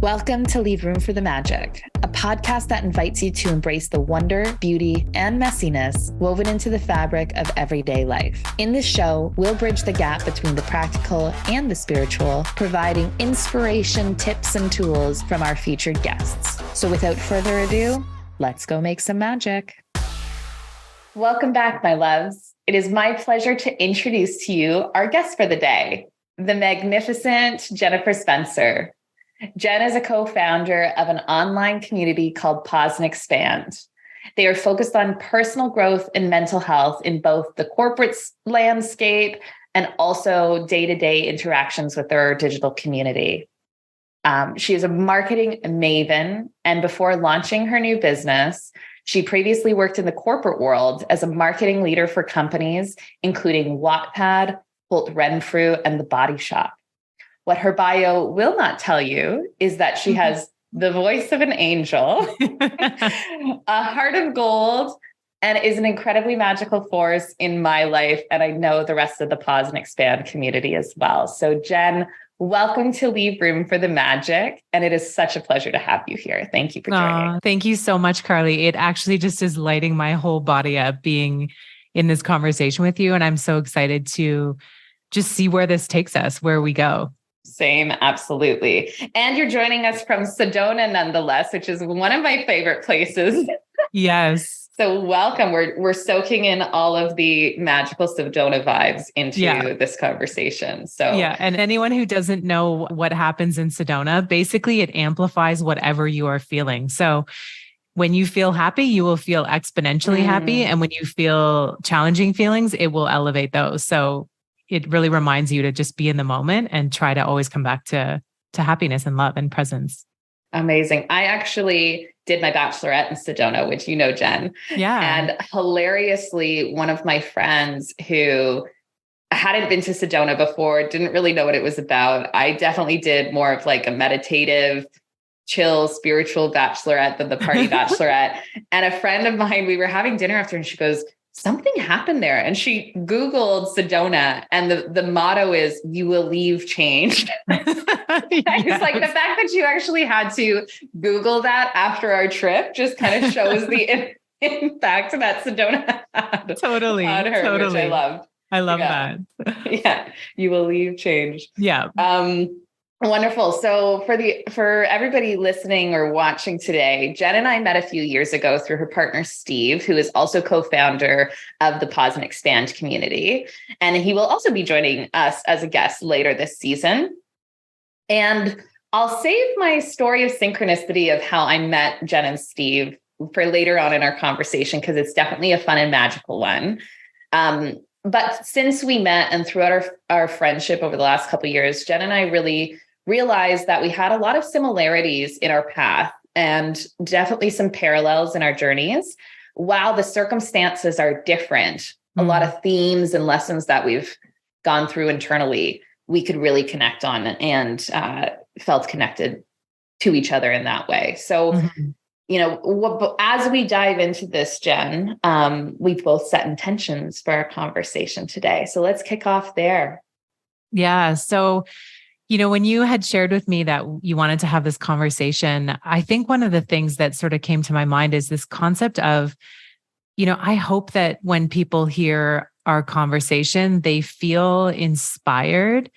Welcome to Leave Room for the Magic, a podcast that invites you to embrace the wonder, beauty, and messiness woven into the fabric of everyday life. In this show, we'll bridge the gap between the practical and the spiritual, providing inspiration, tips, and tools from our featured guests. So without further ado, let's go make some magic. Welcome back, my loves. It is my pleasure to introduce to you our guest for the day, the magnificent Jennifer Spencer. Jen is a co-founder of an online community called Pause and Expand. They are focused on personal growth and mental health in both the corporate landscape and also day-to-day interactions with their digital community. She is a marketing maven, and before launching her new business, she previously worked in the corporate world as a marketing leader for companies, including Wattpad, Holt Renfrew, and The Body Shop. What her bio will not tell you is that she has the voice of an angel, a heart of gold, and is an incredibly magical force in my life. And I know the rest of the Pause and Expand community as well. So Jen, welcome to Leave Room for the Magic. And it is such a pleasure to have you here. Thank you for joining. Thank you so much, Karlee. It actually just is lighting my whole body up being in this conversation with you. And I'm so excited to just see where this takes us, where we go. Same, absolutely. And you're joining us from Sedona, nonetheless, which is one of my favorite places. Yes. So welcome. We're soaking in all of the magical Sedona vibes into this conversation. So and anyone who doesn't know what happens in Sedona, basically it amplifies whatever you are feeling. So when you feel happy, you will feel exponentially happy. And when you feel challenging feelings, it will elevate those. So it really reminds you to just be in the moment and try to always come back to happiness and love and presence. Amazing. I actually did my bachelorette in Sedona, which you know, Jen. Yeah. And hilariously, one of my friends who hadn't been to Sedona before, didn't really know what it was about. I definitely did more of like a meditative, chill, spiritual bachelorette than the party bachelorette. And a friend of mine, we were having dinner after, and she goes, something happened there. And she Googled Sedona, and the motto is, you will leave changed. It's like the fact that you actually had to Google that after our trip just kind of shows the impact that Sedona had on her, which I loved. I love that. Yeah. You will leave changed. Yeah. Wonderful. So for everybody listening or watching today, Jen and I met a few years ago through her partner, Steve, who is also co-founder of the Pause and Expand community. And he will also be joining us as a guest later this season. And I'll save my story of synchronicity of how I met Jen and Steve for later on in our conversation, because it's definitely a fun and magical one. But since we met and throughout our friendship over the last couple of years, Jen and I really realized that we had a lot of similarities in our path and definitely some parallels in our journeys. While the circumstances are different, a lot of themes and lessons that we've gone through internally, we could really connect on and felt connected to each other in that way. So, you know, as we dive into this, Jen, we've both set intentions for our conversation today. So let's kick off there. Yeah. So, you know, when you had shared with me that you wanted to have this conversation, I think one of the things that sort of came to my mind is this concept of, you know, I hope that when people hear our conversation, they feel inspired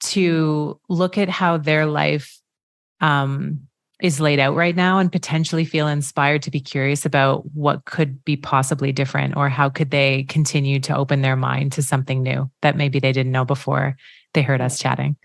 to look at how their life is laid out right now and potentially feel inspired to be curious about what could be possibly different, or how could they continue to open their mind to something new that maybe they didn't know before they heard us chatting.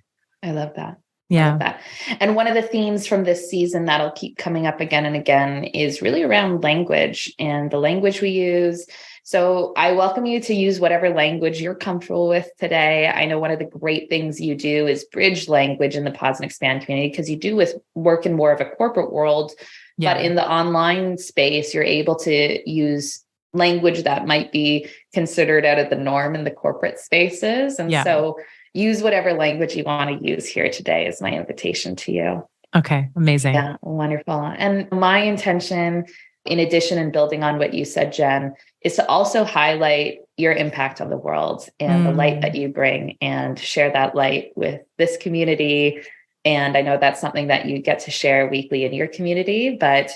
I love that. Yeah. I love that. And one of the themes from this season that'll keep coming up again and again is really around language and the language we use. So I welcome you to use whatever language you're comfortable with today. I know one of the great things you do is bridge language in the Pause and Expand community, because you do work in more of a corporate world, but in the online space, you're able to use language that might be considered out of the norm in the corporate spaces. And so use whatever language you want to use here today is my invitation to you. Okay. Amazing. Yeah. Wonderful. And my intention, in addition and building on what you said, Jen, is to also highlight your impact on the world and the light that you bring, and share that light with this community And I know that's something that you get to share weekly in your community, but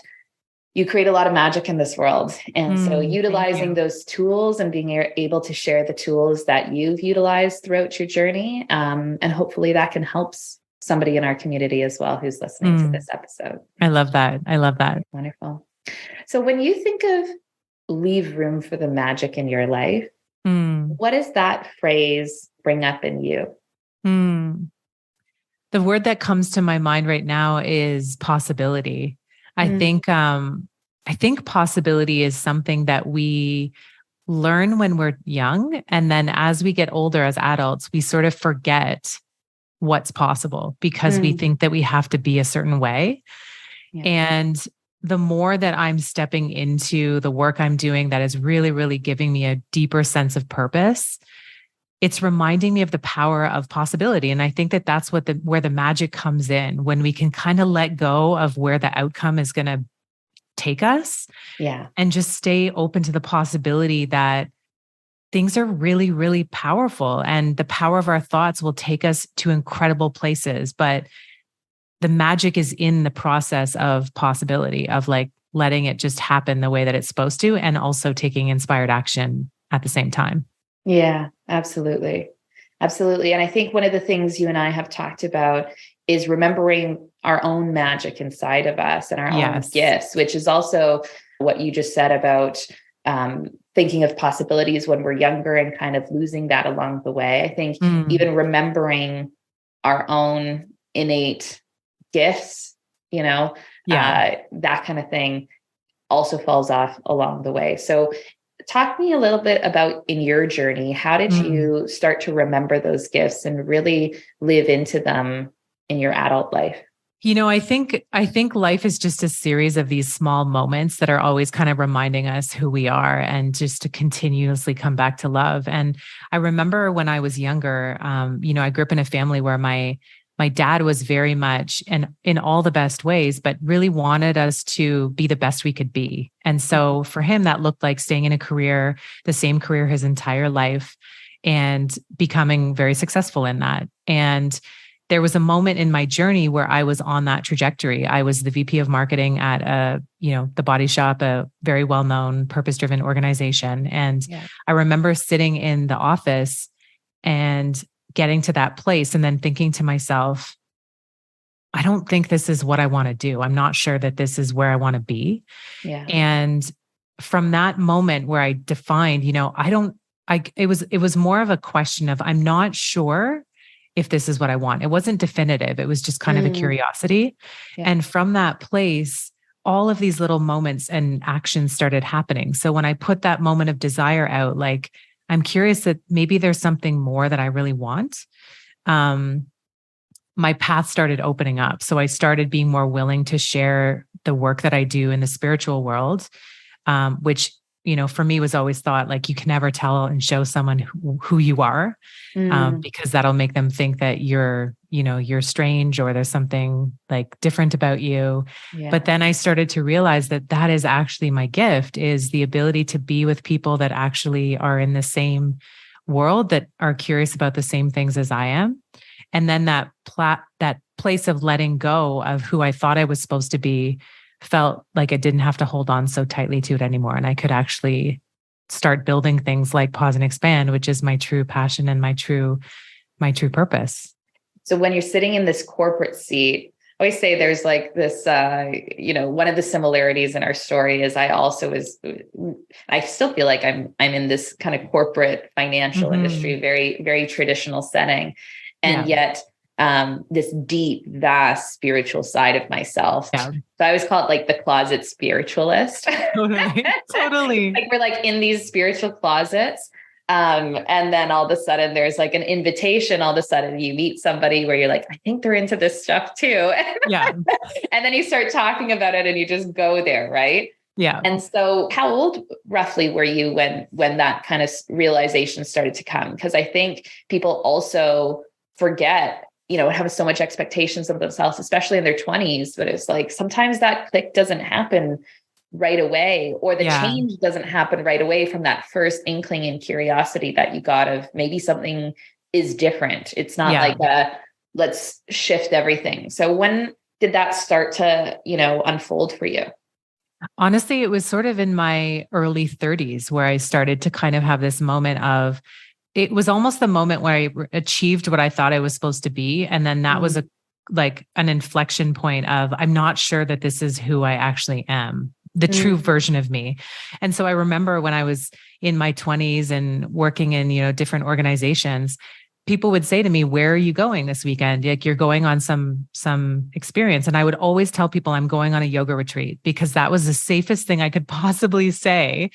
you create a lot of magic in this world. And so utilizing those tools and being able to share the tools that you've utilized throughout your journey. And hopefully that can help somebody in our community as well who's listening to this episode. I love that. I love that. Wonderful. So when you think of leave room for the magic in your life, what does that phrase bring up in you? The word that comes to my mind right now is possibility. I think possibility is something that we learn when we're young. And then as we get older as adults, we sort of forget what's possible because we think that we have to be a certain way. Yeah. And the more that I'm stepping into the work I'm doing that is really, really giving me a deeper sense of purpose, it's reminding me of the power of possibility. And I think that that's where the magic comes in, when we can kind of let go of where the outcome is going to take us. Yeah. And just stay open to the possibility that things are really, really powerful, and the power of our thoughts will take us to incredible places. But the magic is in the process of possibility, of like letting it just happen the way that it's supposed to, and also taking inspired action at the same time. Yeah, absolutely. Absolutely. And I think one of the things you and I have talked about is remembering our own magic inside of us and our own gifts, which is also what you just said about thinking of possibilities when we're younger and kind of losing that along the way. I think even remembering our own innate gifts, that kind of thing also falls off along the way. So talk me a little bit about in your journey, how did you start to remember those gifts and really live into them in your adult life? I think life is just a series of these small moments that are always kind of reminding us who we are, and just to continuously come back to love. And I remember when I was younger, I grew up in a family where my dad was very much, and in all the best ways, but really wanted us to be the best we could be. And so for him, that looked like staying in a career, the same career his entire life, and becoming very successful in that. And there was a moment in my journey where I was on that trajectory. I was the VP of marketing at The Body Shop, a very well-known purpose-driven organization. And I remember sitting in the office and getting to that place and then thinking to myself, I don't think this is what I want to do. I'm not sure that this is where I want to be. Yeah. And from that moment where I defined, it was more of a question of, I'm not sure if this is what I want. It wasn't definitive. It was just kind of a curiosity. Yeah. And from that place, all of these little moments and actions started happening. So when I put that moment of desire out, like, I'm curious that maybe there's something more that I really want. My path started opening up. So I started being more willing to share the work that I do in the spiritual world, which, for me was always thought like, you can never tell and show someone who you are, because that'll make them think that you're strange, or there's something like different about you. Yeah. But then I started to realize that that is actually my gift, is the ability to be with people that actually are in the same world, that are curious about the same things as I am. And then that place of letting go of who I thought I was supposed to be felt like I didn't have to hold on so tightly to it anymore. And I could actually start building things like Pause and Expand, which is my true passion and my true purpose. So when you're sitting in this corporate seat, I always say there's like this, one of the similarities in our story is I still feel like I'm in this kind of corporate financial industry, very, very traditional setting. And yet this deep, vast spiritual side of myself. Yeah. So I always call it like the closet spiritualist. Totally. Like we're like in these spiritual closets. And then all of a sudden there's like an invitation. All of a sudden you meet somebody where you're like, I think they're into this stuff too. Yeah. And then you start talking about it and you just go there. Right. Yeah. And so how old roughly were you when that kind of realization started to come? Because I think people also forget, have so much expectations of themselves, especially in their 20s, but it's like, sometimes that click doesn't happen right away, or the change doesn't happen right away from that first inkling and curiosity that you got of maybe something is different. It's not like let's shift everything. So when did that start to, unfold for you? Honestly, it was sort of in my early 30s where I started to kind of have this moment of, it was almost the moment where I achieved what I thought I was supposed to be. And then that was an inflection point of, I'm not sure that this is who I actually am, the true version of me. And so I remember when I was in my 20s and working in, different organizations, people would say to me, where are you going this weekend? Like, you're going on some experience. And I would always tell people I'm going on a yoga retreat, because that was the safest thing I could possibly say.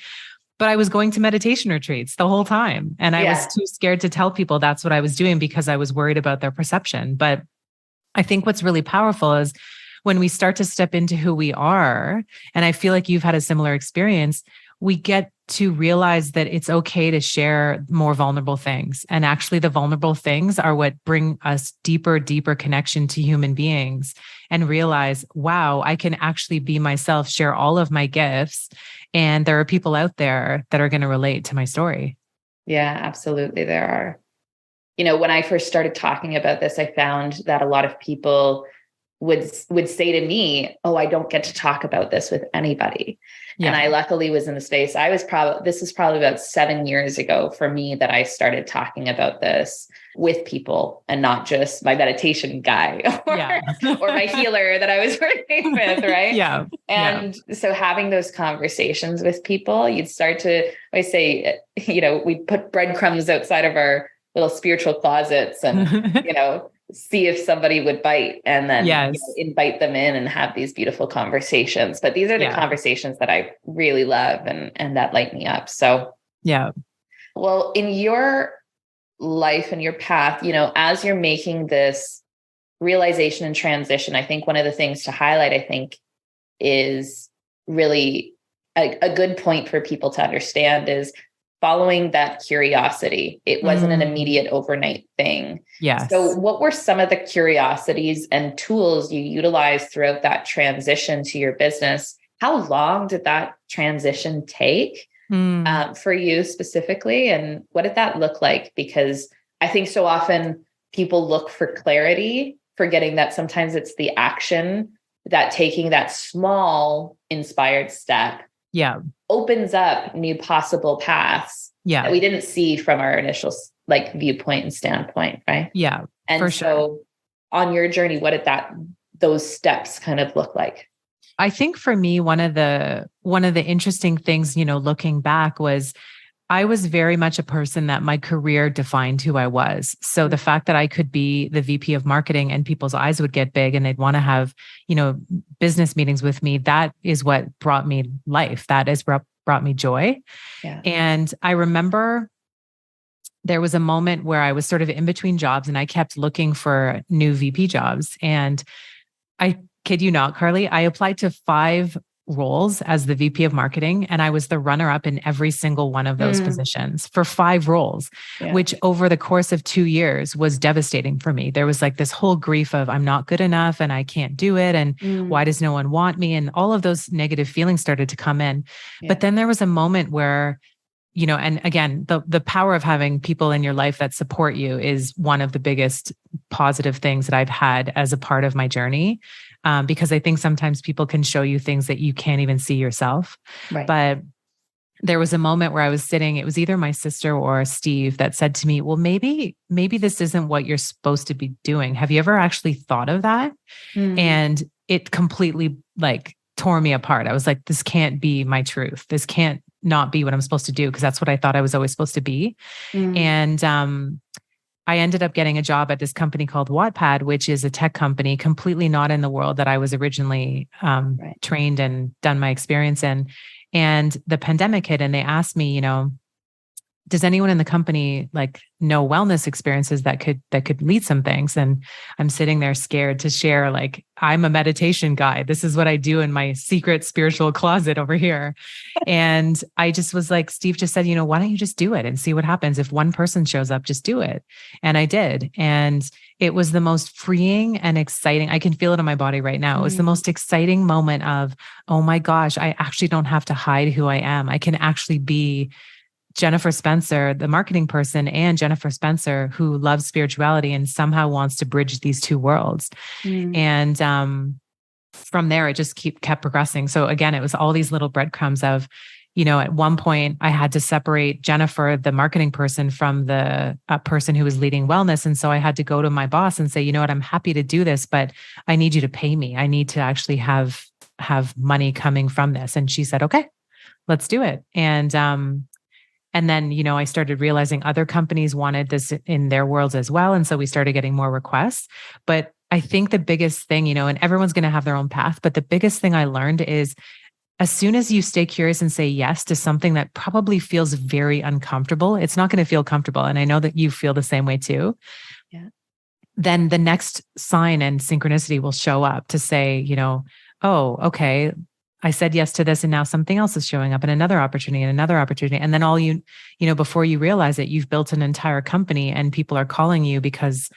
But I was going to meditation retreats the whole time. And I was too scared to tell people that's what I was doing, because I was worried about their perception. But I think what's really powerful is when we start to step into who we are, and I feel like you've had a similar experience, we get to realize that it's okay to share more vulnerable things. And actually the vulnerable things are what bring us deeper connection to human beings, and realize, wow, I can actually be myself, share all of my gifts. And there are people out there that are going to relate to my story. Yeah, absolutely. There are. When I first started talking about this, I found that a lot of people would say to me, oh, I don't get to talk about this with anybody. Yeah. And I luckily was in the space. This was probably about 7 years ago for me that I started talking about this with people, and not just my meditation guy or my healer that I was working with. Right. Yeah. And so having those conversations with people, you'd start to, I say, we put breadcrumbs outside of our little spiritual closets and, see if somebody would bite, and then invite them in and have these beautiful conversations. But these are the conversations that I really love and that light me up. So, well, in your life and your path, as you're making this realization and transition, I think one of the things to highlight, is really a good point for people to understand is following that curiosity. It wasn't an immediate overnight thing. Yes. So what were some of the curiosities and tools you utilized throughout that transition to your business? How long did that transition take for you specifically? And what did that look like? Because I think so often people look for clarity, forgetting that sometimes it's the action, that taking that small inspired step opens up new possible paths that we didn't see from our initial viewpoint and standpoint. Right. Yeah. And for so sure. On your journey, what did those steps kind of look like? I think for me, one of the interesting things, looking back, was I was very much a person that my career defined who I was. So the fact that I could be the VP of marketing and people's eyes would get big and they'd want to have, business meetings with me, that is what brought me life. That is what brought me joy. Yeah. And I remember there was a moment where I was sort of in between jobs and I kept looking for new VP jobs. And I kid you not, Karlee, I applied to 5 roles as the VP of marketing. And I was the runner-up in every single one of those positions for 5 roles, which over the course of 2 years was devastating for me. There was this whole grief of I'm not good enough and I can't do it. And why does no one want me? And all of those negative feelings started to come in. Yeah. But then there was a moment where, and again, the power of having people in your life that support you is one of the biggest positive things that I've had as a part of my journey. Because I think sometimes people can show you things that you can't even see yourself. Right. But there was a moment where I was sitting, it was either my sister or Steve that said to me, well, maybe this isn't what you're supposed to be doing. Have you ever actually thought of that? And it completely tore me apart. I was like, this can't be my truth. This can't not be what I'm supposed to do, because that's what I thought I was always supposed to be. And I ended up getting a job at this company called Wattpad, which is a tech company completely not in the world that I was originally trained and done my experience in. And the pandemic hit and they asked me, does anyone in the company know wellness experiences that could lead some things? And I'm sitting there scared to share, I'm a meditation guy. This is what I do in my secret spiritual closet over here. And I just was Steve just said, why don't you just do it and see what happens? If one person shows up, just do it. And I did. And it was the most freeing and exciting. I can feel it in my body right now. It was the most exciting moment of, oh my gosh, I actually don't have to hide who I am. I can actually be Jennifer Spencer, the marketing person, and Jennifer Spencer, who loves spirituality and somehow wants to bridge these two worlds. And from there, it just kept progressing. So again, it was all these little breadcrumbs of, at one point I had to separate Jennifer, the marketing person, from the person who was leading wellness. And so I had to go to my boss and say, you know what, I'm happy to do this, but I need you to pay me. I need to actually have money coming from this. And she said, okay, let's do it. And then, I started realizing other companies wanted this in their worlds as well. And so we started getting more requests. But I think the biggest thing, and everyone's going to have their own path, but the biggest thing I learned is as soon as you stay curious and say yes to something that probably feels very uncomfortable, it's not going to feel comfortable. And I know that you feel the same way too. Yeah. Then the next sign and synchronicity will show up to say, oh, okay, I said yes to this and now something else is showing up and another opportunity and another opportunity. And then all before you realize it, you've built an entire company and people are calling you because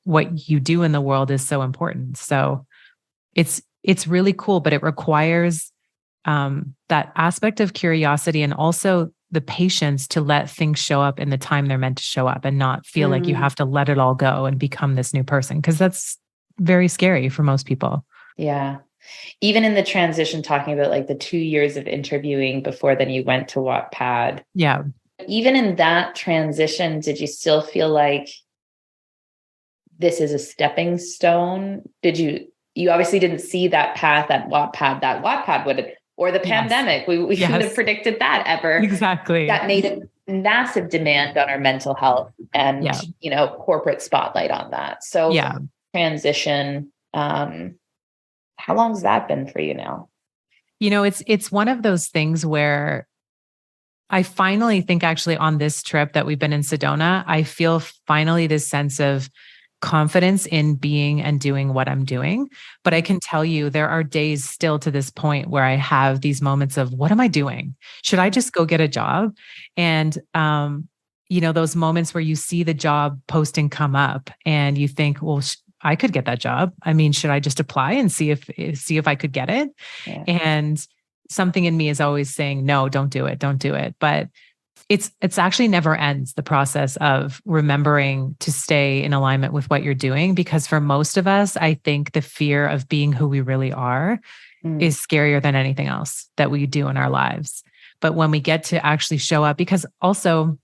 what you do in the world is so important. So it's really cool, but it requires that aspect of curiosity and also the patience to let things show up in the time they're meant to show up and not feel like you have to let it all go and become this new person. Because that's very scary for most people. Yeah. Even in the transition, talking about like the 2 years of interviewing before then you went to Wattpad. Yeah. Even in that transition, did you still feel like this is a stepping stone? You obviously didn't see that path at Wattpad would have, or the pandemic. We shouldn't have predicted that ever. Exactly. That made a massive demand on our mental health and, corporate spotlight on that. So transition, how long has that been for you now? It's one of those things where I finally think actually on this trip that we've been in Sedona, I feel finally this sense of confidence in being and doing what I'm doing. But I can tell you there are days still to this point where I have these moments of, what am I doing? Should I just go get a job? And, those moments where you see the job posting come up and you think, well, I could get that job. I mean, should I just apply and see if I could get it? Yeah. And something in me is always saying, no, don't do it. Don't do it. But it's actually never ends, the process of remembering to stay in alignment with what you're doing. Because for most of us, I think the fear of being who we really are is scarier than anything else that we do in our lives. But when we get to actually show up, because also,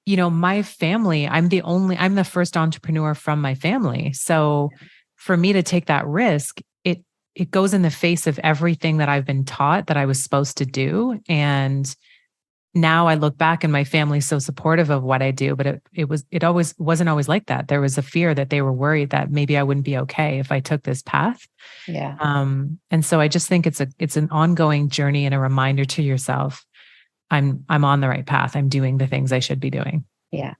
my family, I'm the first entrepreneur from my family. So for me to take that risk, it goes in the face of everything that I've been taught that I was supposed to do. And now I look back and my family's so supportive of what I do, but it always wasn't always like that. There was a fear that they were worried that maybe I wouldn't be okay if I took this path. Yeah. And so I just think it's an ongoing journey and a reminder to yourself, I'm on the right path. I'm doing the things I should be doing. Yeah.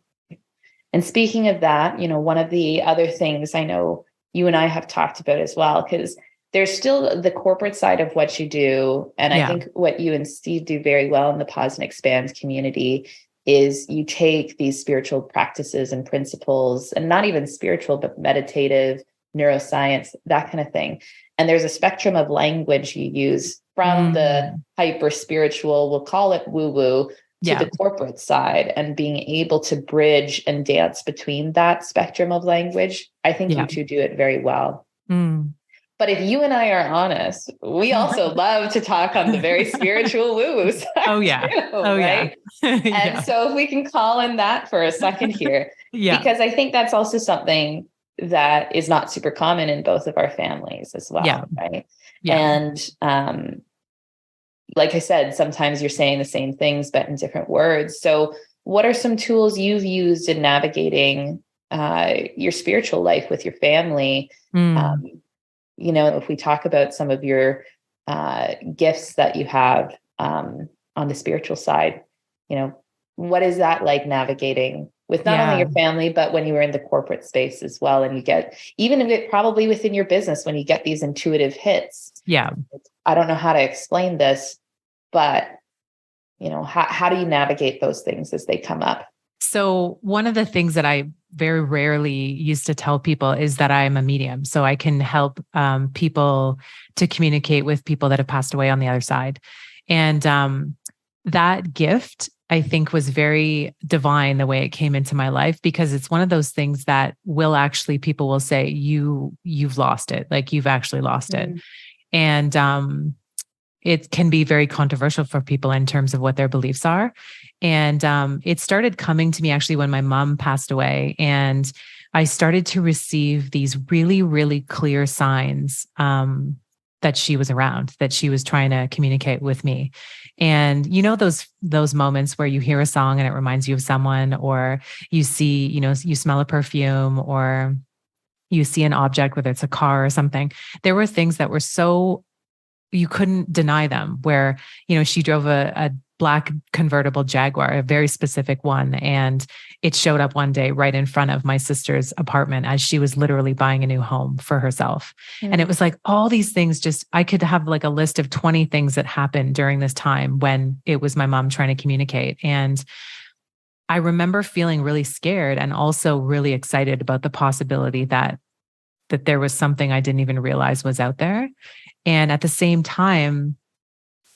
And speaking of that, one of the other things I know you and I have talked about as well, because there's still the corporate side of what you do. And I think what you and Steve do very well in the Pause and Expand community is you take these spiritual practices and principles, and not even spiritual, but meditative, neuroscience, that kind of thing. And there's a spectrum of language you use from the hyper spiritual, we'll call it woo-woo, to the corporate side, and being able to bridge and dance between that spectrum of language. I think you two do it very well. But if you and I are honest, we also love to talk on the very spiritual woo-woo side. Oh, yeah. Too, right? And so if we can call in that for a second here, because I think that's also something that is not super common in both of our families as well. Right. Yeah. And like I said, sometimes you're saying the same things, but in different words. So what are some tools you've used in navigating your spiritual life with your family? If we talk about some of your gifts that you have on the spiritual side, what is that like navigating with not only your family, but when you were in the corporate space as well? And you get, even if it probably within your business, when you get these intuitive hits. Yeah. I don't know how to explain this, but how do you navigate those things as they come up? So one of the things that I very rarely used to tell people is that I'm a medium. So I can help people to communicate with people that have passed away on the other side. And that gift, I think was very divine the way it came into my life, because it's one of those things that will actually, people will say, you've lost it. Like you've actually lost it. And, it can be very controversial for people in terms of what their beliefs are. And it started coming to me actually when my mom passed away. And I started to receive these really, really clear signs that she was around, that she was trying to communicate with me. And you know, those moments where you hear a song and it reminds you of someone, or you see, you know, you smell a perfume, or you see an object, whether it's a car or something. There were things that were so, you couldn't deny them, where, you know, she drove a black convertible Jaguar, a very specific one. And it showed up one day right in front of my sister's apartment as she was literally buying a new home for herself. And it was like all these things, just, I could have like a list of 20 things that happened during this time when it was my mom trying to communicate. And I remember feeling really scared and also really excited about the possibility that there was something I didn't even realize was out there. And at the same time,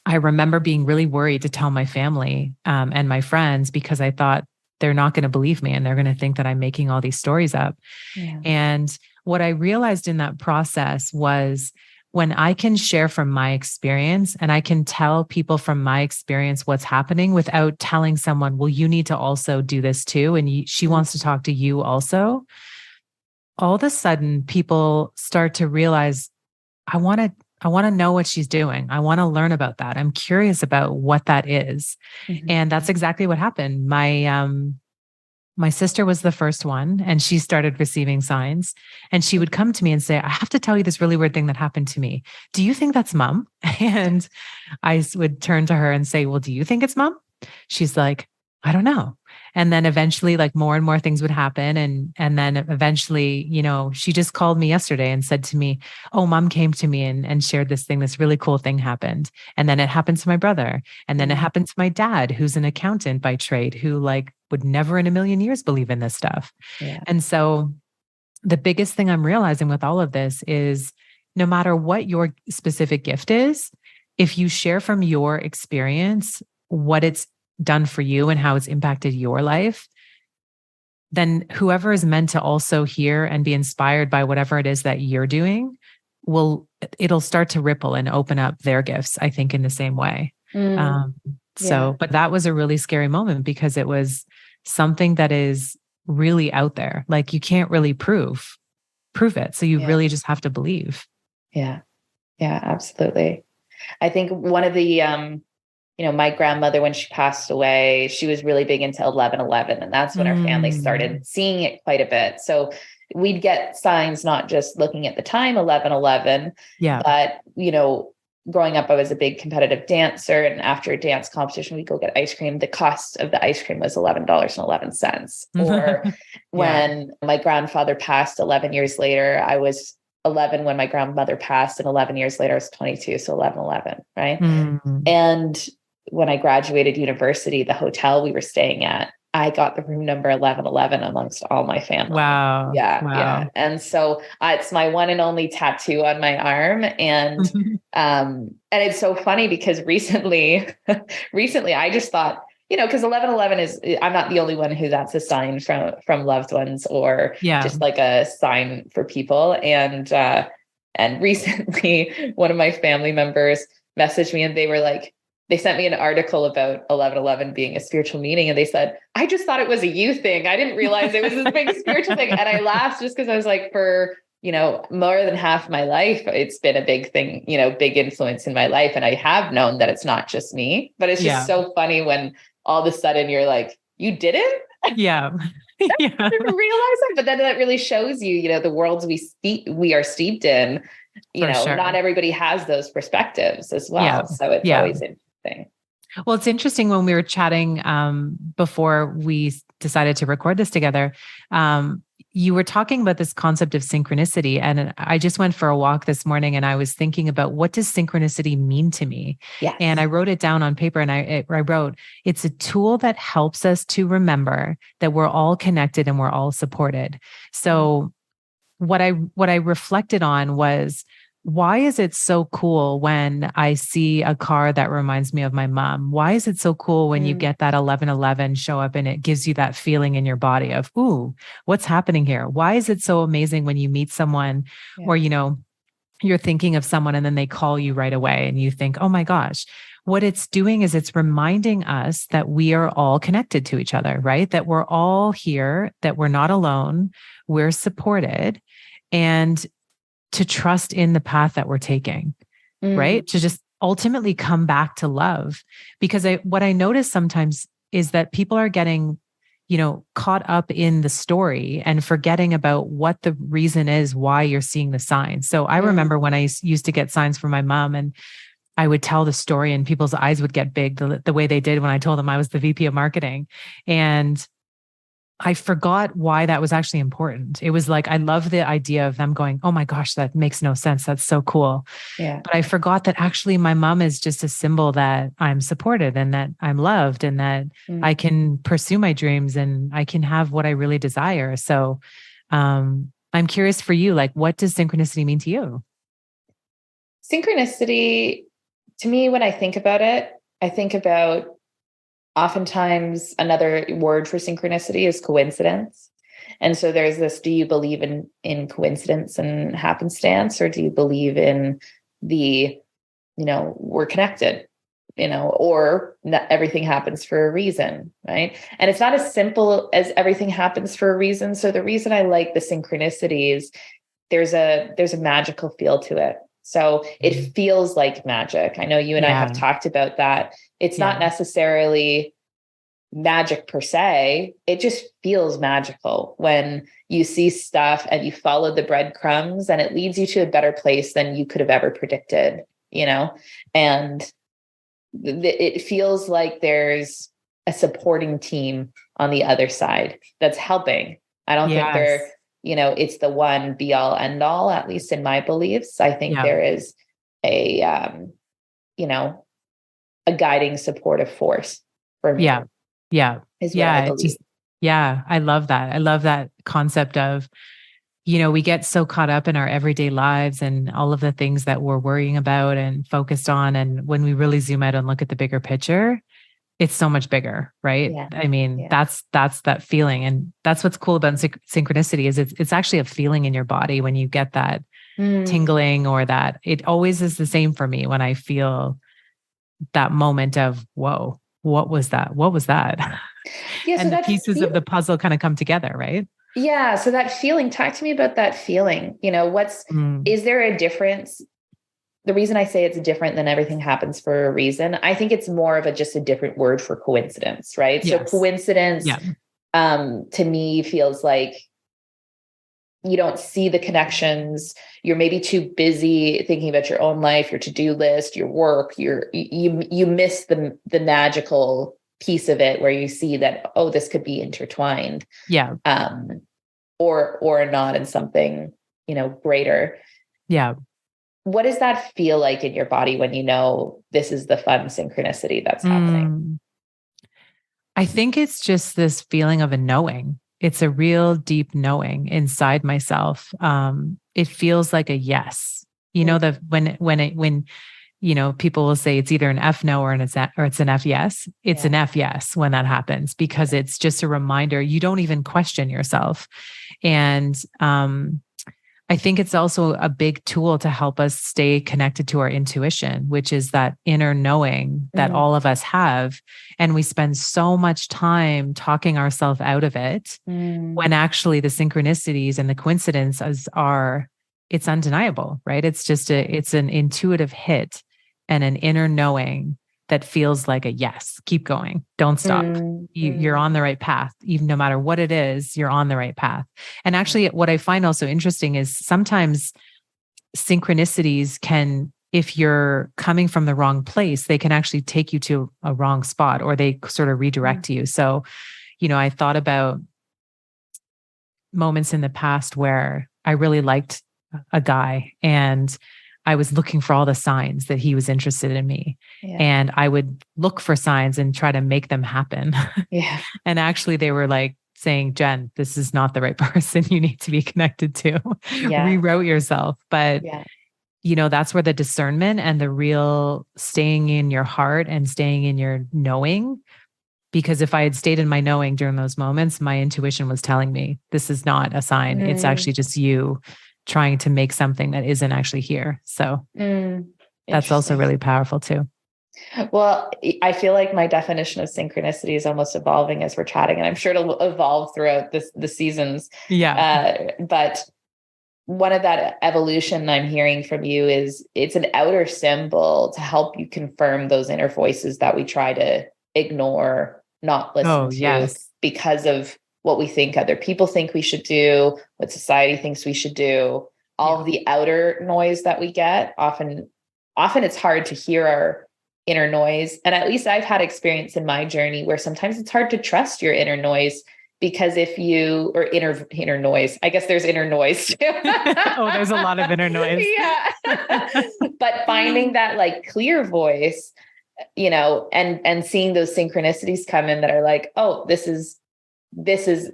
I remember being really worried to tell my family and my friends, because I thought they're not going to believe me and they're going to think that I'm making all these stories up. Yeah. And what I realized in that process was, when I can share from my experience and I can tell people from my experience what's happening without telling someone, well, you need to also do this too, and she wants to talk to you also, all of a sudden people start to realize, I want to know what she's doing. I want to learn about that. I'm curious about what that is. And that's exactly what happened. My sister was the first one, and she started receiving signs, and she would come to me and say, I have to tell you this really weird thing that happened to me. Do you think that's mom? And I would turn to her and say, well, do you think it's mom? She's like, I don't know. And then eventually, like, more and more things would happen. And then eventually, you know, she just called me yesterday and said to me, oh, mom came to me and shared this thing, this really cool thing happened. And then it happened to my brother. And then it happened to my dad, who's an accountant by trade, who like would never in a million years believe in this stuff. Yeah. And so the biggest thing I'm realizing with all of this is, no matter what your specific gift is, if you share from your experience what it's done for you and how it's impacted your life, then whoever is meant to also hear and be inspired by whatever it is that you're doing, it'll start to ripple and open up their gifts, I think, in the same way. But that was a really scary moment, because it was something that is really out there. Like, you can't really prove it. So you really just have to believe. Yeah. Yeah, absolutely. I think one of the, my grandmother, when she passed away, she was really big into 11:11, and that's when our family started seeing it quite a bit. So we'd get signs, not just looking at the time, 11:11, but, growing up, I was a big competitive dancer, and after a dance competition, we'd go get ice cream. The cost of the ice cream was $11.11. Or when my grandfather passed 11 years later, I was 11 when my grandmother passed, and 11 years later I was 22. So 11:11, right? And when I graduated university, the hotel we were staying at, I got the room number 1111 amongst all my family. Wow. Yeah. And so it's my one and only tattoo on my arm. And, and it's so funny because recently I just thought, because 1111 is, I'm not the only one who that's a sign from loved ones, or just like a sign for people. And recently one of my family members messaged me, and they were like, they sent me an article about 11:11 being a spiritual meaning. And they said, I just thought it was a you thing. I didn't realize it was this big spiritual thing. And I laughed just because I was like, for, more than half my life, it's been a big thing, big influence in my life. And I have known that it's not just me, but it's just so funny when all of a sudden you're like, you did it? Yeah. I didn't realize that. But then that really shows you, the worlds we are steeped in, not everybody has those perspectives as well. Yeah. So it's always interesting. Well, it's interesting, when we were chatting before we decided to record this together, you were talking about this concept of synchronicity. And I just went for a walk this morning, and I was thinking about, what does synchronicity mean to me? Yes. And I wrote it down on paper, and I wrote, it's a tool that helps us to remember that we're all connected and we're all supported. So what I reflected on was, why is it so cool when I see a car that reminds me of my mom? Why is it so cool when you get that 1111 show up and it gives you that feeling in your body of, ooh, what's happening here? Why is it so amazing when you meet someone or, you're thinking of someone and then they call you right away and you think, oh my gosh, what it's doing is it's reminding us that we are all connected to each other, right? That we're all here, that we're not alone, we're supported, and to trust in the path that we're taking, right? To just ultimately come back to love. Because what I notice sometimes is that people are getting, caught up in the story and forgetting about what the reason is why you're seeing the signs. So I remember when I used to get signs from my mom and I would tell the story and people's eyes would get big the way they did when I told them I was the VP of marketing. And I forgot why that was actually important. It was like, I love the idea of them going, oh my gosh, that makes no sense. That's so cool. Yeah. But I forgot that actually my mom is just a symbol that I'm supported and that I'm loved and that I can pursue my dreams and I can have what I really desire. So I'm curious for you, like, what does synchronicity mean to you? Synchronicity, to me, when I think about it, I think about oftentimes another word for synchronicity is coincidence. And so there's this, do you believe in coincidence and happenstance, or do you believe in the, we're connected, or everything happens for a reason, right? And it's not as simple as everything happens for a reason. So the reason I like the synchronicity is there's a magical feel to it. So it feels like magic. I know you and I have talked about that. It's not necessarily magic per se. It just feels magical when you see stuff and you follow the breadcrumbs and it leads you to a better place than you could have ever predicted, and it feels like there's a supporting team on the other side that's helping. I don't think they're, it's the one be all end all, at least in my beliefs. I think there is a, a guiding supportive force for me. Is what I believe. I love that. I love that concept of, we get so caught up in our everyday lives and all of the things that we're worrying about and focused on. And when we really zoom out and look at the bigger picture, it's so much bigger, right? Yeah. I mean, that's that feeling. And that's what's cool about synchronicity is it's actually a feeling in your body when you get that tingling, or that it always is the same for me when I feel that moment of, whoa, what was that? What was that? Yeah. And the pieces of the puzzle kind of come together, right? Yeah. So that feeling, talk to me about that feeling. Is there a difference? The reason I say it's different than everything happens for a reason, I think it's more of just a different word for coincidence, right? Yes. So coincidence, to me, feels like you don't see the connections. You're maybe too busy thinking about your own life, your to-do list, your work. You miss the magical piece of it where you see that, oh, this could be intertwined. Yeah. Or not in something, greater. Yeah. What does that feel like in your body when this is the fun synchronicity that's happening? I think it's just this feeling of a knowing. It's a real deep knowing inside myself. It feels like a yes. When people will say it's either an F no or it's an F yes. It's an F yes when that happens, because it's just a reminder. You don't even question yourself. And I think it's also a big tool to help us stay connected to our intuition, which is that inner knowing that all of us have. And we spend so much time talking ourselves out of it when actually the synchronicities and the coincidences it's undeniable, right? It's just it's an intuitive hit and an inner knowing that feels like a yes, keep going. Don't stop. You're on the right path. Even no matter what it is, you're on the right path. And actually what I find also interesting is sometimes synchronicities can, if you're coming from the wrong place, they can actually take you to a wrong spot, or they sort of redirect you. So, I thought about moments in the past where I really liked a guy and I was looking for all the signs that he was interested in me. Yeah. And I would look for signs and try to make them happen. Yeah. And actually they were like saying, Jen, this is not the right person you need to be connected to. Yeah. Reroute yourself. But that's where the discernment and the real staying in your heart and staying in your knowing. Because if I had stayed in my knowing during those moments, my intuition was telling me this is not a sign. It's actually just you trying to make something that isn't actually here. So that's also really powerful too. Well, I feel like my definition of synchronicity is almost evolving as we're chatting, and I'm sure it'll evolve throughout the seasons. Yeah. But one of that evolution I'm hearing from you is it's an outer symbol to help you confirm those inner voices that we try to ignore, not listen to because of what we think other people think we should do, what society thinks we should do, all of the outer noise that we get. Often it's hard to hear our inner noise. And at least I've had experience in my journey where sometimes it's hard to trust your inner noise, because if you, or inner noise, I guess there's inner noise too. Oh, there's a lot of inner noise. Yeah. But finding that like clear voice, and seeing those synchronicities come in that are like, oh, this is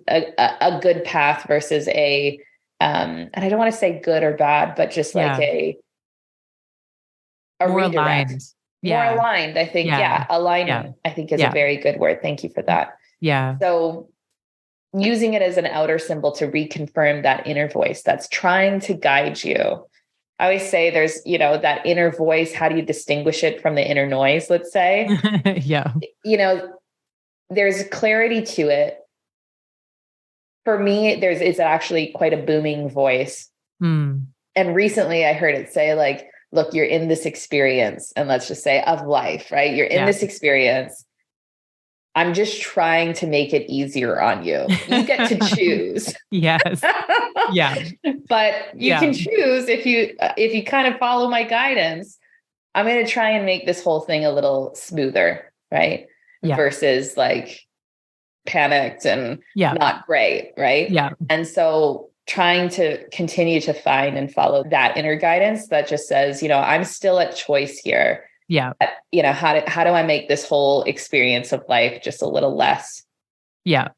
a good path versus and I don't want to say good or bad, but just like a more redirect. Aligned. More aligned, I think. Yeah. Alignment, I think, is a very good word. Thank you for that. Yeah. So using it as an outer symbol to reconfirm that inner voice that's trying to guide you. I always say there's, that inner voice. How do you distinguish it from the inner noise? Let's say, there's clarity to it. For me, it's actually quite a booming voice. And recently I heard it say like, look, you're in this experience, and let's just say of life, right? You're in this experience. I'm just trying to make it easier on you. You get to choose. Yes. Yeah. But you can choose if you kind of follow my guidance. I'm going to try and make this whole thing a little smoother, right? Yeah. Versus like panicked and not great, right? Yeah. And so trying to continue to find and follow that inner guidance that just says, I'm still at choice here. Yeah. How do I make this whole experience of life just a little less? Yeah.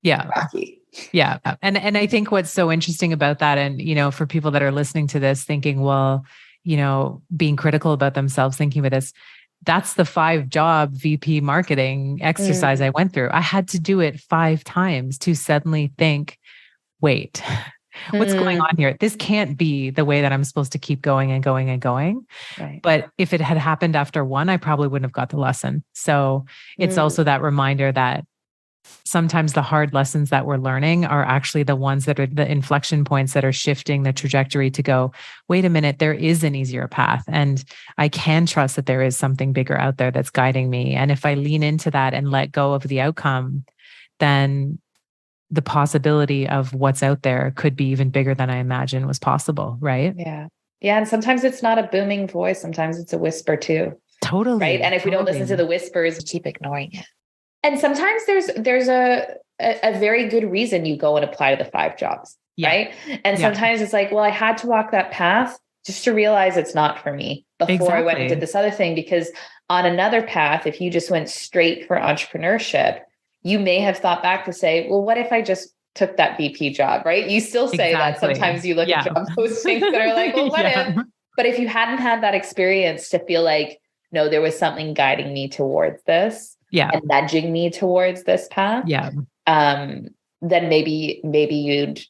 Yeah. Rocky. Yeah. And I think what's so interesting about that, and, for people that are listening to this thinking, well, being critical about themselves, thinking about this, that's the 5-job VP marketing exercise I went through. I had to do it 5 times to suddenly think, wait, what's going on here? This can't be the way that I'm supposed to keep going and going and going. Right. But if it had happened after 1, I probably wouldn't have got the lesson. So it's also that reminder that sometimes the hard lessons that we're learning are actually the ones that are the inflection points that are shifting the trajectory to go, wait a minute, there is an easier path. And I can trust that there is something bigger out there that's guiding me. And if I lean into that and let go of the outcome, then the possibility of what's out there could be even bigger than I imagined was possible. Right. Yeah. Yeah. And sometimes it's not a booming voice. Sometimes it's a whisper too. Totally. Right. And if we don't listen to the whispers, we keep ignoring it. And sometimes there's a very good reason you go and apply to the 5 jobs. Right. And sometimes it's like, well, I had to walk that path just to realize it's not for me before I went and did this other thing. Because on another path, if you just went straight for entrepreneurship, you may have thought back to say, well, what if I just took that VP job, right? You still say that sometimes you look at job postings that are like, well, what if? But if you hadn't had that experience to feel like, no, there was something guiding me towards this and nudging me towards this path, then maybe you'd,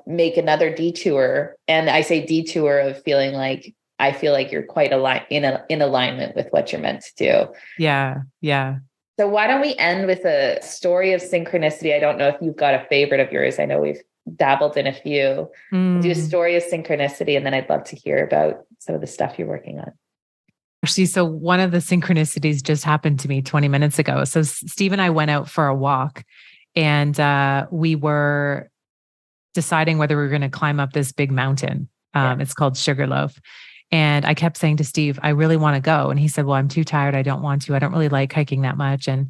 make another detour. And I say detour of feeling like, I feel like you're quite in alignment with what you're meant to do. Yeah. Yeah. So why don't we end with a story of synchronicity? I don't know if you've got a favorite of yours. I know we've dabbled in a few. Do a story of synchronicity, and then I'd love to hear about some of the stuff you're working on. Actually, so one of the synchronicities just happened to me 20 minutes ago. So Steve and I went out for a walk, and we were deciding whether we were going to climb up this big mountain. It's called Sugarloaf. And I kept saying to Steve, I really want to go. And he said, well, I'm too tired. I don't want to. I don't really like hiking that much. And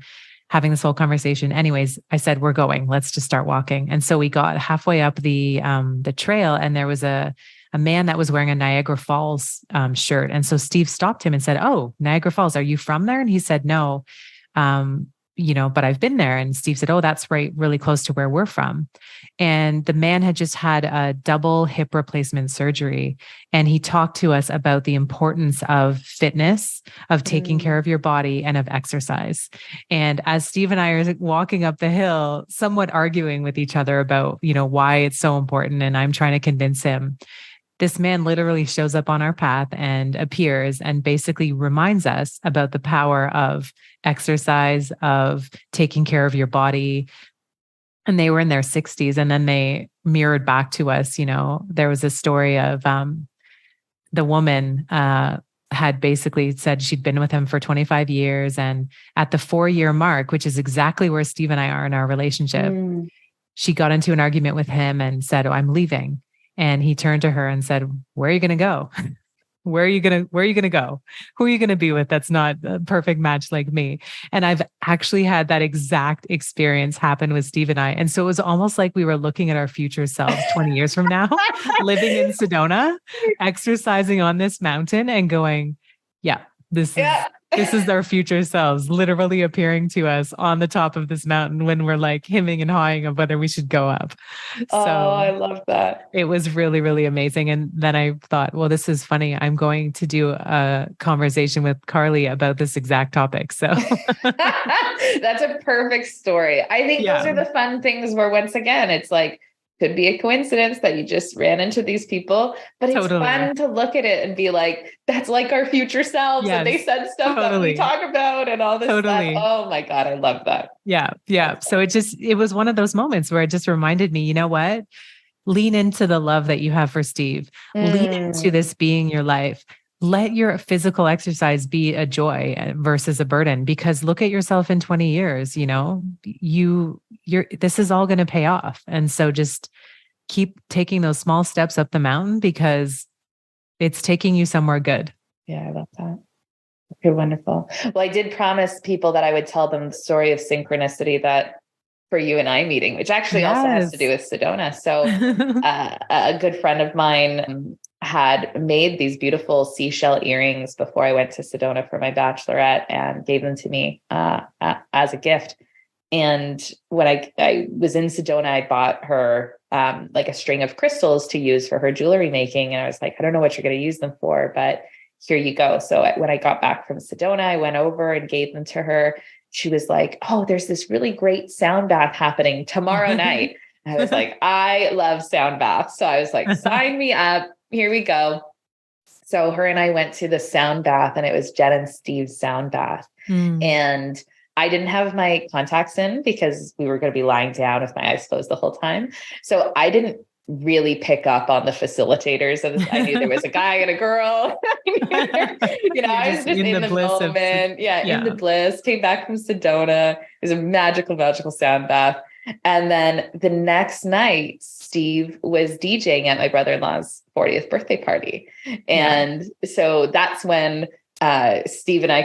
having this whole conversation. Anyways, I said, we're going. Let's just start walking. And so we got halfway up the trail, and there was a man that was wearing a Niagara Falls shirt. And so Steve stopped him and said, oh, Niagara Falls, are you from there? And he said, no. but I've been there. And Steve said, oh, that's right, really close to where we're from. And the man had just had a double hip replacement surgery. And he talked to us about the importance of fitness, of taking care of your body, and of exercise. And as Steve and I are walking up the hill, somewhat arguing with each other about, why it's so important, and I'm trying to convince him, this man literally shows up on our path and appears and basically reminds us about the power of exercise, of taking care of your body. And they were in their 60s. And then they mirrored back to us. There was a story of the woman had basically said she'd been with him for 25 years. And at the 4-year mark, which is exactly where Steve and I are in our relationship, she got into an argument with him and said, oh, I'm leaving. And he turned to her and said, where are you going to go? Where are you going to go? Who are you going to be with? That's not a perfect match like me. And I've actually had that exact experience happen with Steve and I. And so it was almost like we were looking at our future selves 20 years from now, living in Sedona, exercising on this mountain and going, yeah, this is our future selves literally appearing to us on the top of this mountain when we're like hemming and hawing of whether we should go up. So I love that. It was really, really amazing. And then I thought, well, this is funny. I'm going to do a conversation with Karlee about this exact topic. So that's a perfect story. I think those are the fun things where, once again, it's like, could be a coincidence that you just ran into these people, but it's fun to look at it and be like, that's like our future selves. And they said stuff that we talk about and all this stuff. Oh my God. I love that. Yeah. Yeah. So it was one of those moments where it just reminded me, you know what? Lean into the love that you have for Steve. Lean into this being your life. Let your physical exercise be a joy versus a burden, because look at yourself in 20 years, this is all going to pay off. And so just keep taking those small steps up the mountain because it's taking you somewhere good. Yeah, I love that. Okay, wonderful. Well, I did promise people that I would tell them the story of synchronicity that for you and I meeting, which actually also has to do with Sedona. So a good friend of mine had made these beautiful seashell earrings before I went to Sedona for my bachelorette and gave them to me as a gift. And when I was in Sedona, I bought her like a string of crystals to use for her jewelry making. And I was like, I don't know what you're going to use them for, but here you go. So when I got back from Sedona, I went over and gave them to her. She was like, oh, there's this really great sound bath happening tomorrow night. I was like, I love sound baths. So I was like, sign me up. Here we go. So her and I went to the sound bath, and it was Jen and Steve's sound bath. And I didn't have my contacts in because we were going to be lying down with my eyes closed the whole time. So I didn't really pick up on the facilitators. I knew there was a guy and a girl. I was just in the moment. In the bliss. Came back from Sedona. It was a magical, magical sound bath. And then the next night, Steve was DJing at my brother-in-law's 40th birthday party. And so that's when Steve and I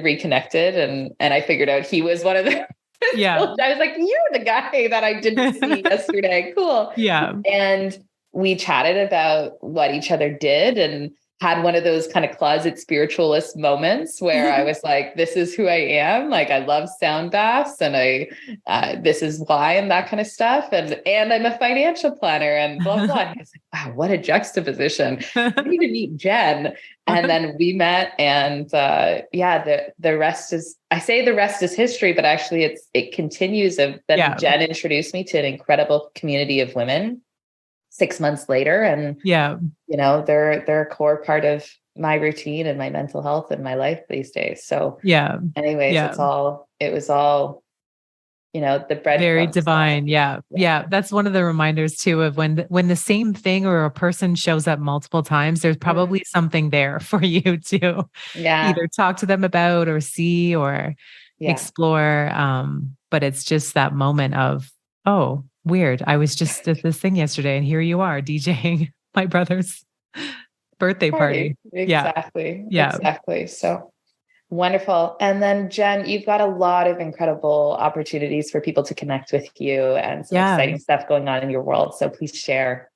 reconnected, and I figured out he was one of the I was like, you're the guy that I didn't see yesterday. Cool. Yeah. And we chatted about what each other did and had one of those kind of closet spiritualist moments where I was like, this is who I am. Like, I love sound baths, and this is why, and that kind of stuff. And I'm a financial planner and blah, blah. And I was like, wow, what a juxtaposition. I need to meet Jen. And then we met, and the rest is, I say the rest is history, but actually it continues. Then Jen introduced me to an incredible community of women 6 months later. And, they're a core part of my routine and my mental health and my life these days. So anyways, it was all, the bread. Very divine. Yeah. That's one of the reminders too, of when the same thing or a person shows up multiple times, there's probably something there for you to either talk to them about or see or explore. But it's just that moment of, oh, weird. I was just at this thing yesterday and here you are DJing my brother's birthday party. Exactly. Yeah. Exactly. So wonderful. And then Jen, you've got a lot of incredible opportunities for people to connect with you and some exciting stuff going on in your world. So please share.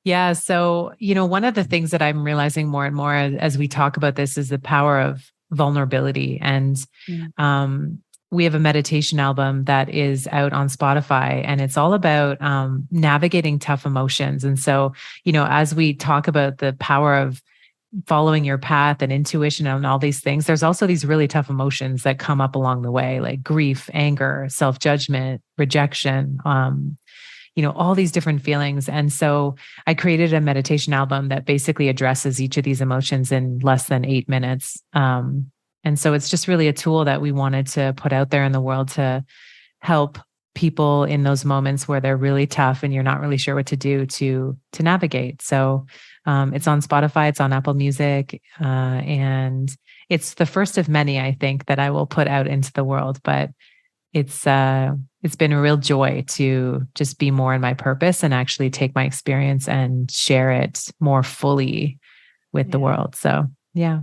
Yeah. So, one of the things that I'm realizing more and more as we talk about this is the power of vulnerability. And we have a meditation album that is out on Spotify, and it's all about navigating tough emotions. And so, as we talk about the power of following your path and intuition and all these things, there's also these really tough emotions that come up along the way, like grief, anger, self-judgment, rejection, all these different feelings. And so I created a meditation album that basically addresses each of these emotions in less than 8 minutes. And so it's just really a tool that we wanted to put out there in the world to help people in those moments where they're really tough and you're not really sure what to do to navigate. So it's on Spotify, it's on Apple Music, and it's the first of many, I think, that I will put out into the world. But it's been a real joy to just be more in my purpose and actually take my experience and share it more fully with the world. So, yeah.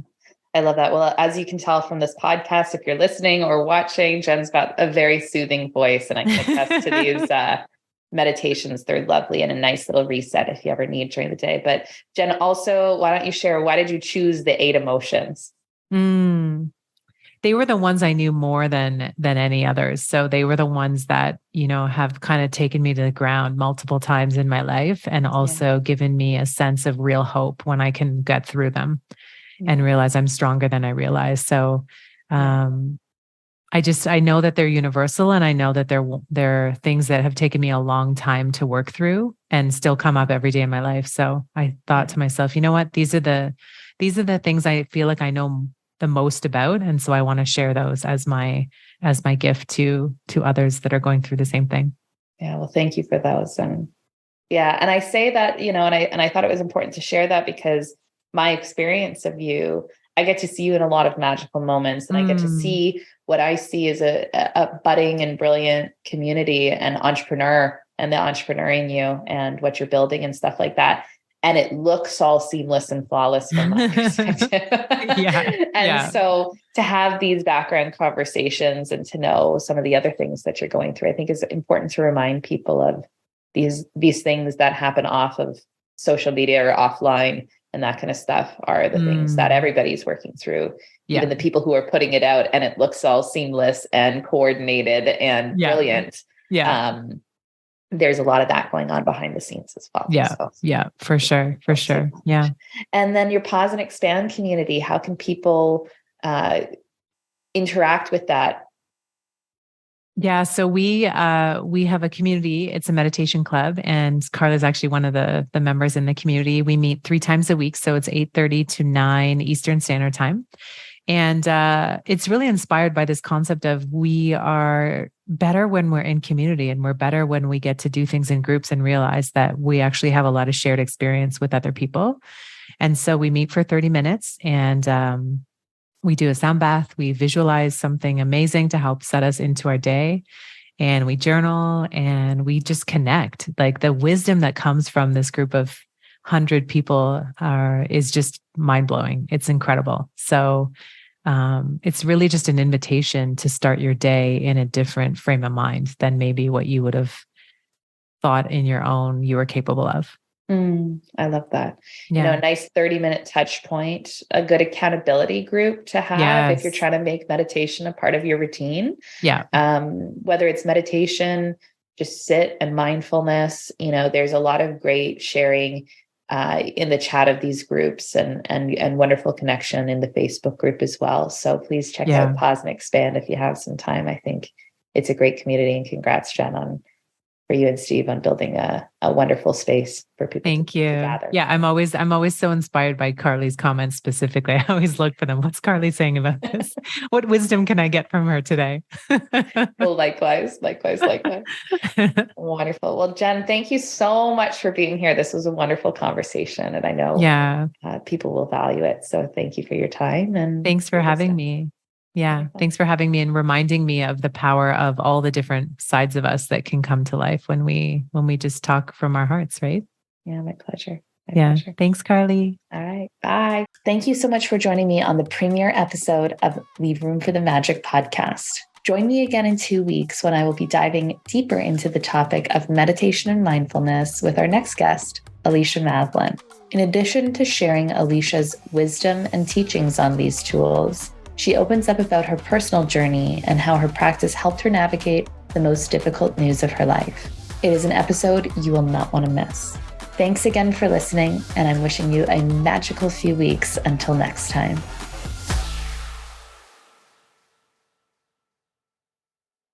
I love that. Well, as you can tell from this podcast, if you're listening or watching, Jen's got a very soothing voice, and I can attest to these meditations. They're lovely and a nice little reset if you ever need during the day. But Jen, also, why don't you share, why did you choose the 8 emotions? They were the ones I knew more than any others. So they were the ones that, have kind of taken me to the ground multiple times in my life, and also given me a sense of real hope when I can get through them and realize I'm stronger than I realized. So, I know that they're universal, and I know that they're things that have taken me a long time to work through and still come up every day in my life. So I thought to myself, you know what, these are the things I feel like I know the most about. And so I want to share those as my gift to others that are going through the same thing. Yeah. Well, thank you for those. And I say that, and I thought it was important to share that because my experience of you, I get to see you in a lot of magical moments, and I get to see what I see as a budding and brilliant community and entrepreneur, and the entrepreneur in you and what you're building and stuff like that. And it looks all seamless and flawless from my perspective. So to have these background conversations and to know some of the other things that you're going through, I think is important to remind people of these things that happen off of social media or offline. And that kind of stuff are the things that everybody's working through, even the people who are putting it out, and it looks all seamless and coordinated and brilliant. There's a lot of that going on behind the scenes as well. For sure. Yeah. And then your Pause and Expand community, how can people interact with that? Yeah. So we have a community. It's a meditation club, and Carla's actually one of the members in the community. We meet 3 times a week. So it's 8:30 to 9 Eastern Standard Time. And it's really inspired by this concept of we are better when we're in community, and we're better when we get to do things in groups and realize that we actually have a lot of shared experience with other people. And so we meet for 30 minutes, and we do a sound bath. We visualize something amazing to help set us into our day, and we journal, and we just connect. Like, the wisdom that comes from this group of 100 people is just mind-blowing. It's incredible. So it's really just an invitation to start your day in a different frame of mind than maybe what you would have thought you were capable of. I love that. A nice 30-minute touch point, a good accountability group to have if you're trying to make meditation a part of your routine. Whether it's meditation, just sit and mindfulness, there's a lot of great sharing in the chat of these groups, and wonderful connection in the Facebook group as well. So please check out Pause and Expand if you have some time. I think it's a great community, and congrats, Jen, for you and Steve on building a wonderful space for people. Thank you. To gather. Yeah, I'm always so inspired by Carly's comments specifically. I always look for them. What's Carly saying about this? What wisdom can I get from her today? Well, likewise. Wonderful. Well, Jen, thank you so much for being here. This was a wonderful conversation, and I know people will value it. So thank you for your time, and thanks for having me. Yeah. Thanks for having me and reminding me of the power of all the different sides of us that can come to life when we just talk from our hearts, right? Yeah, my pleasure. Pleasure. Thanks, Carly. All right. Bye. Thank you so much for joining me on the premiere episode of Leave Room for the Magic podcast. Join me again in 2 weeks when I will be diving deeper into the topic of meditation and mindfulness with our next guest, Alicia Maslin. In addition to sharing Alicia's wisdom and teachings on these tools, She opens up about her personal journey and how her practice helped her navigate the most difficult news of her life. It is an episode you will not want to miss. Thanks again for listening, and I'm wishing you a magical few weeks until next time.